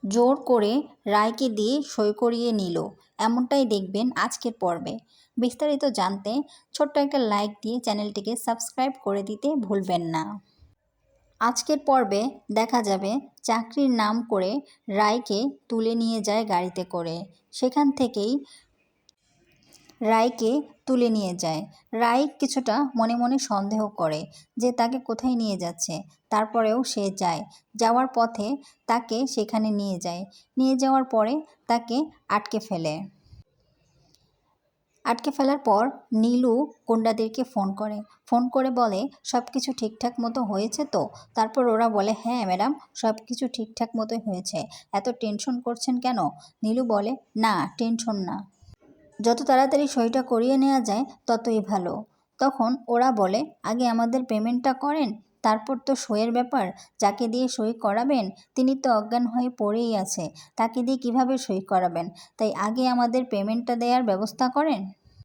জোর করে রায়কে দিয়ে সই করিয়ে নিল, এমনটাই দেখবেন আজকের পর্বে। বিস্তারিত জানতে ছোট্ট একটা লাইক দিয়ে চ্যানেলটিকে সাবস্ক্রাইব করে দিতে ভুলবেন না। আজকের পর্বে দেখা যাবে চাকরির নাম করে রায়কে তুলে নিয়ে যায় গাড়িতে করে। সেখান থেকেই রায়কে তুলে নিয়ে যায়। রায় কিছুটা মনে মনে সন্দেহ করে যে তাকে কোথায় নিয়ে যাচ্ছে, তারপরেও সে যায়। যাওয়ার পথে তাকে সেখানে নিয়ে যায়। নিয়ে যাওয়ার পরে তাকে আটকে ফেলে। আটকে ফেলার পর নীলু গুন্ডাদেরকে ফোন করে বলে সব কিছু ঠিকঠাক মতো হয়েছে তো। তারপর ওরা বলে হ্যাঁ ম্যাডাম, সব কিছু ঠিকঠাক মতোই হয়েছে, এত টেনশন করছেন কেন? নীলু বলে না, টেনশন না, যত তাড়াতাড়ি সইটা করিয়ে নেওয়া যায় ততই ভালো। তখন ওরা বলে আগে আমাদের পেমেন্টটা করেন, তারপর তো সইয়ের ব্যাপার। যাকে দিয়ে সই করাবেন তিনি তো অজ্ঞান হয়ে পড়েই আছে, তাকে দিয়ে কিভাবে সই করাবেন? তাই আগে আমাদের পেমেন্টটা দেওয়ার ব্যবস্থা করেন।